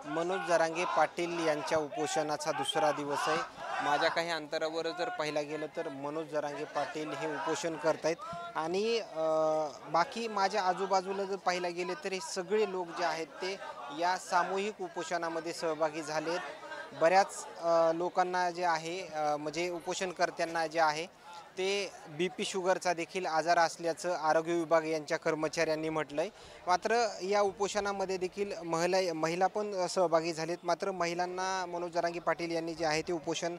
मनोज जरांगे पाटील यांच्या उपोषणाचा दुसरा दिवस आहे। माझ्या काही अंतरावर जर पाहिला गेलं तर मनोज जरांगे पाटील हे उपोषण करतायत आणि बाकी माझ्या आजूबाजूला जर पाहिला गेले तर हे सगळे लोक जे आहेत ते या सामूहिक उपोषणामध्ये सहभागी झालेत। बऱ्याच लोकांना जे आहे म्हणजे उपोषणकर्त्यांना जे आहे ते बीपी शुगरचा देखील आजार असल्याचं आरोग्य विभाग यांच्या कर्मचाऱ्यांनी म्हटलंय। मात्र या उपोषणामध्ये देखील महिला पण सहभागी झालेत। मात्र महिलांना मनोज जरांगे पाटील यांनी जे आहे ते उपोषण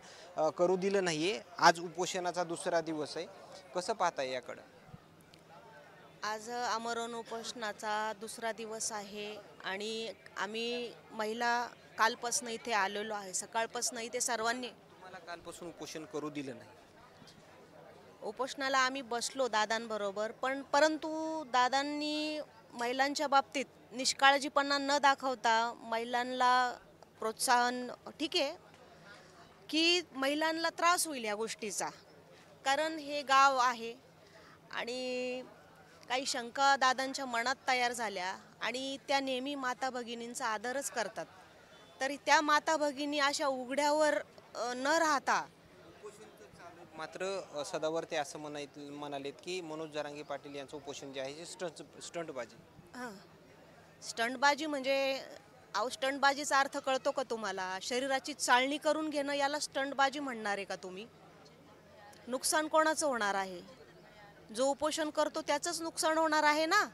करू दिलं नाहीये। आज उपोषणाचा दुसरा दिवस आहे, कसं पाहताय याकडे? आज आमरण उपोषणाचा दुसरा दिवस आहे आणि आम्ही महिला कालपासून इथे आलेलो आहे। सकाळपासून इथे सर्वांनी तुम्हाला कालपासून उपोषण करू दिलं नाही? उपोषणाला आम्ही बसलो दादांबरोबर, परंतु दादांनी महिलांच्या बाबतीत निष्काळजीपणा न दाखवता महिलांना प्रोत्साहन, ठीक आहे की महिलांना त्रास होईल या गोष्टीचा, कारण हे गाव आहे आणि काही शंका दादांच्या मनात तयार झाल्या आणि त्या नेहमी माता भगिनींचा आदरच करतात। तरी त्या माता भगिनी अशा उघड्यावर न राहता मात्र सदावर ते असं म्हणालेत की मनोज जरांगे पाटील यांचं उपोषण जे आहे ते स्टंटबाजी। हां, स्टंटबाजी म्हणजे स्टंटबाजीचा अर्थ कळतो का तुम्हाला? शरीराची चाळणी करून घेणं याला स्टंटबाजी म्हणणार आहे का तुम्ही? नुकसान कोणाचं होणार आहे? जो उपोषण करतो त्याचंच नुकसान होणार आहे ना।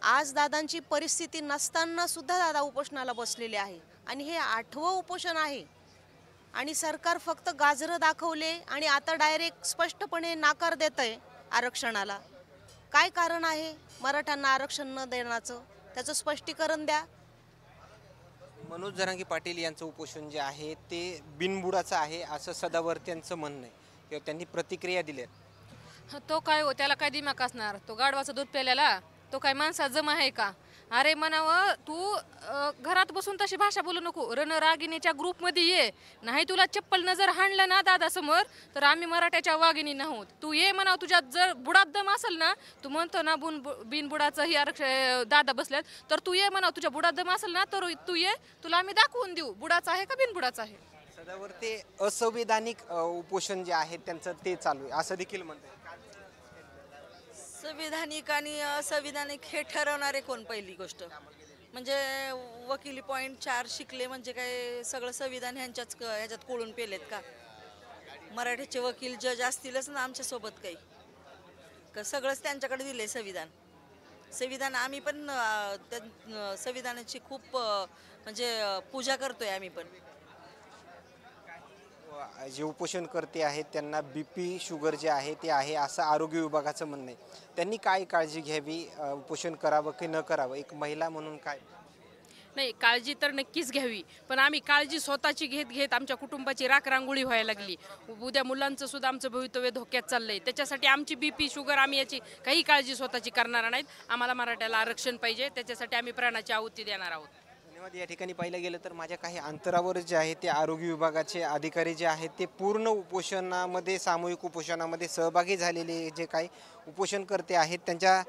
आज दादांची परिस्थिती नसताना सुद्धा दादा उपोषणाला बसलेले आहे आणि हे 8वं उपोषण आहे आणि सरकार फक्त गाजरं दाखवले आणि आता डायरेक्ट स्पष्टपणे नाकार देतंय आरक्षणाला। काय कारण आहे मराठ्यांना आरक्षण न देण्याचं? त्याचं स्पष्टीकरण द्या। मनोज जरांगे पाटील यांचं उपोषण जे आहे ते बिनबुडाचं आहे असं सदावर्त्यांचं म्हणणं आहे किंवा त्यांनी प्रतिक्रिया दिल्यात। तो काय हो, त्याला काय दिमाग असणार? तो गाढवाचं दूध प्यायलेला तो काय माणसात जमा आहे का? अरे म्हणावं, तू घरात बसून तशी भाषा बोलू नको, रणरागिणीच्या ग्रुपमध्ये ये, नाही तुला चप्पल नजर हाणलं ना दादा समोर तर आम्ही मराठ्याच्या वाघिणी नाहोत। तू ये म्हणावं, तुझ्यात जर बुडात दम असेल ना, तू म्हणतो ना बिनबुडाचं ही आरक्षण दादा बसल्यात, तर तू ये म्हणावं, तुझ्या बुडात दम असेल ना तर तू ये, तुला आम्ही दाखवून देऊ बुडाचं आहे का बिनबुडाचं आहे। सदावर ते असंविधानिक उपोषण जे आहे त्यांचं ते चालू आहे असं देखील म्हणतात। संविधानिक आणि असंविधानिक हे ठरवणारे कोण? पहिली गोष्ट म्हणजे वकिली पॉईंट 4 शिकले म्हणजे काय सगळं संविधान ह्याच्यात कोळून पेलेत का? मराठीचे वकील जज असतीलच ना आमच्यासोबत काही का? सगळंच त्यांच्याकडे दिले संविधान आम्ही पण संविधानाची खूप म्हणजे पूजा करतोय आम्ही पण। जे उपोषणकर्ते आहेत त्यांना बीपी शुगर जे आहे ते आहे असं आरोग्य विभागाचं म्हणणं आहे। त्यांनी काय काळजी घ्यावी, उपोषण करावं की न करावं एक महिला म्हणून? काय नाही, काळजी तर नक्कीच घ्यावी, पण आम्ही काळजी स्वतःची घेत घेत आमच्या कुटुंबाची राखरांगोळी व्हायला लागली। उद्या मुलांचं सुद्धा आमचं भवितव्य धोक्यात चाललंय। त्याच्यासाठी आमची बीपी शुगर आम्ही याची काही काळजी स्वतःची करणार नाहीत। आम्हाला मराठ्याला आरक्षण पाहिजे, त्याच्यासाठी आम्ही प्राणाची आहुती देणार आहोत। धन्यवाद। या ठिकाणी पाहिलं गेलं तर माझ्या काही अंतरावर जे आहे ते आरोग्य विभागाचे अधिकारी जे आहेत ते पूर्ण उपोषणामध्ये सामूहिक उपोषणामध्ये सहभागी झालेले जे काही उपोषणकर्ते आहेत त्यांच्या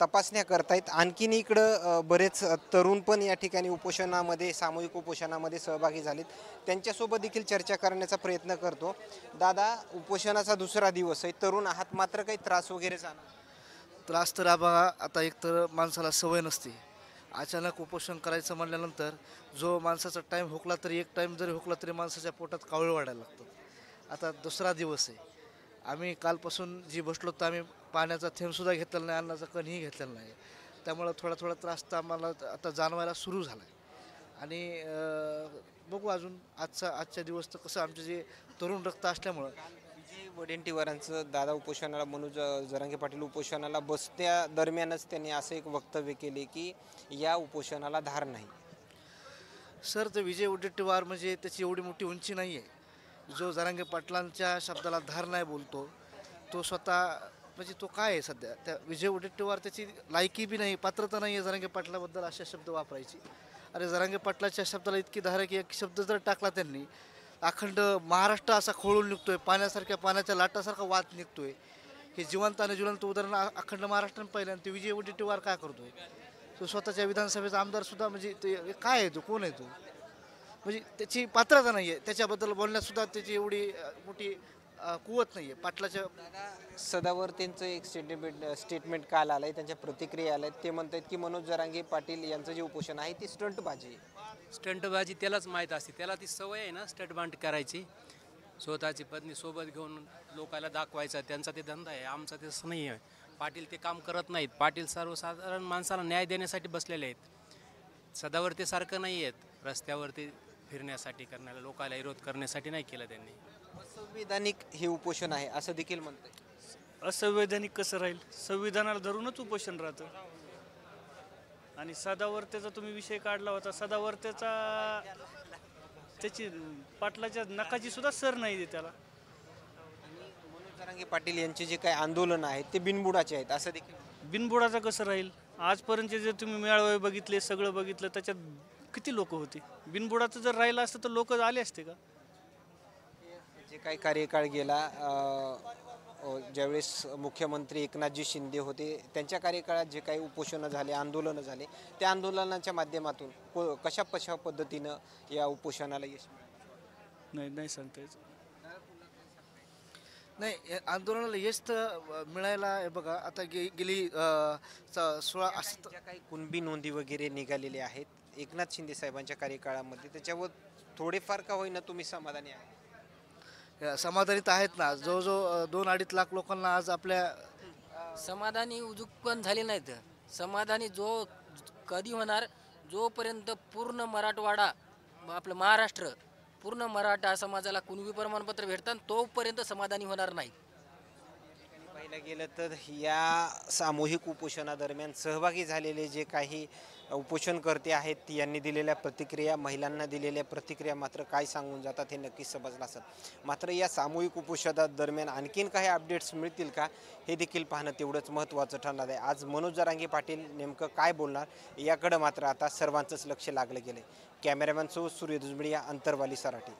तपासण्या करतायत। आणखीन इकडं बरेच तरुण पण या ठिकाणी उपोषणामध्ये सामूहिक उपोषणामध्ये सहभागी झालेत, त्यांच्यासोबत देखील चर्चा करण्याचा प्रयत्न करतो। दादा, उपोषणाचा दुसरा दिवस आहे, तरुण आहात, मात्र काही त्रास वगैरे झाला? त्रास तर बघा, आता एकतर माणसाला सवय नसते, अचानक उपोषण करायचं म्हणल्यानंतर जो माणसाचा टाईम हुकला तरी, एक टाईम जरी हुकला तरी माणसाच्या पोटात कावळे वाढायला लागतात। आता दुसरा दिवस आहे, आम्ही कालपासून जी बसलो तर आम्ही पाण्याचा थेंबसुद्धा घेतलेला नाही, अन्नाचा कणही घेतलेला नाही। त्यामुळं थोडा त्रास तर आम्हाला आता जाणवायला सुरू झाला आहे आणि बघू अजून आजच्या दिवस तर कसं आमचे जे तरुण रक्त असल्यामुळं विजय वडेट्टीवारांचं दादा उपोषणाला, मनोज जरांगे पाटील उपोषणाला बसत्या दरम्यानच त्यांनी असं एक वक्तव्य केले की या उपोषणाला धार नाही। सर, तर विजय वडेट्टीवार म्हणजे त्याची एवढी मोठी उंची नाही आहे। जो जरांगे पाटलांच्या शब्दाला धार नाही बोलतो तो स्वतः म्हणजे तो काय आहे सध्या? त्या विजय वडेट्टीवार त्याची लायकी बी नाही, पात्रता नाही आहे जरांगे पाटलाबद्दल अशा शब्द वापरायची। अरे, जरांगे पाटलाच्या शब्दाला इतकी धार आहे की एक शब्द जर टाकला त्यांनी, अखंड महाराष्ट्र असा खोळून निघतोय, पाण्याच्या लाटासारखा वाद निघतोय। हे जिवंत आणि ज्वलंत उदाहरण अखंड महाराष्ट्राने पाहिलं आणि ते विजय वडेट्टीवार काय करतोय? तो स्वतःच्या विधानसभेचा आमदारसुद्धा म्हणजे ते काय आहे, तो कोण आहे तो, म्हणजे त्याची पात्रता नाही आहे त्याच्याबद्दल बोलण्यासुद्धा त्याची एवढी मोठी कुवत नाही आहे पाटलाच्या. सदावर्तेंचं एक स्टेटमेंट काल आलंय, त्यांच्या प्रतिक्रिया आल्या ते म्हणतात की मनोज जरांगे पाटील यांचं जे उपोषण आहे ती स्टंटबाजी आहे. स्टंटबाजी त्यालाच माहीत असते, त्याला ती सवय आहे ना स्टंटबाजी करायची. स्वतःची पत्नी सोबत घेऊन लोकांना दाखवायचा त्यांचा ते धंदा आहे. आमचा ते तसं नाही आहे. पाटील ते काम करत नाहीत. पाटील सर्वसाधारण माणसाला न्याय देण्यासाठी बसलेले आहेत. सदावर्तेसारखं नाही आहेत रस्त्यावरती फिरण्यासाठी करण्याला, लोकांना विरोध करण्यासाठी नाही केलं त्यांनी. संविधानिक हे उपोषण आहे असं देखील म्हणतात. असंवैधानिक कसं राहील? संविधानाला धरूनच उपोषण राहतं. आणि सदावर्तेचा तुम्ही विषय काढला होता, सदावर्तेचा त्याची पाटलाच्या नकाची सुद्धा सर नाही आहे त्याला. मनोज जरांगे पाटील यांचे जे काही आंदोलन आहेत ते बिनबुडाचे आहेत असं देखील. बिनबुडाचा कसं राहील? आजपर्यंत जे तुम्ही मेळावे बघितले, सगळं बघितलं, त्याच्यात किती लोक होती? बिनबुडाचं जर राहिलं असतं तर लोक आले असते का? जे काही कार्यकाळ गेला ज्यावेळेस मुख्यमंत्री एकनाथजी शिंदे होते त्यांच्या कार्यकाळात जे काही उपोषणं झाले, आंदोलनं झाले, त्या आंदोलनाच्या माध्यमातून कशा पद्धतीनं या उपोषणाला यश मिळालं? नाही सांगता येत. नाही, या आंदोलनाला यश तर मिळायला हे बघा आता गेली 16 असं ज्या काही कुणबी नोंदी वगैरे निघालेले आहेत एकनाथ शिंदे साहेबांच्या कार्यकाळामध्ये, त्याच्यावर थोडेफार का होईना तुम्ही समाधानी आहे? समाधानित आहेत ना. जवळजवळ 2-2.5 लाख लोकांना आज आपल्या समाधानी उजूक पण झाले नाहीत. समाधानी कधी होणार? जोपर्यंत पूर्ण मराठवाडा, आपलं महाराष्ट्र, पूर्ण मराठा समाजाला कुणबी प्रमाणपत्र भेटतात तोपर्यंत समाधानी होणार नाही. पाहिलं गेलं तर या सामूहिक उपोषणादरम्यान सहभागी झालेले जे काही उपोषणकर्ते आहेत यांनी दिलेल्या प्रतिक्रिया, महिलांना दिलेल्या प्रतिक्रिया मात्र काय सांगून जातात हे नक्कीच समजलं असेल. मात्र या सामूहिक उपोषणादरम्यान आणखीन काही अपडेट्स मिळतील का हे देखील पाहणं तेवढंच महत्त्वाचं ठरणार आहे. आज मनोज जरांगे पाटील नेमकं काय बोलणार याकडं मात्र आता सर्वांचंच लक्ष लागलं गेलं आहे. कॅमेरामॅन सो सूर्य दुजमिडिया, अंतरवाली, सराटी.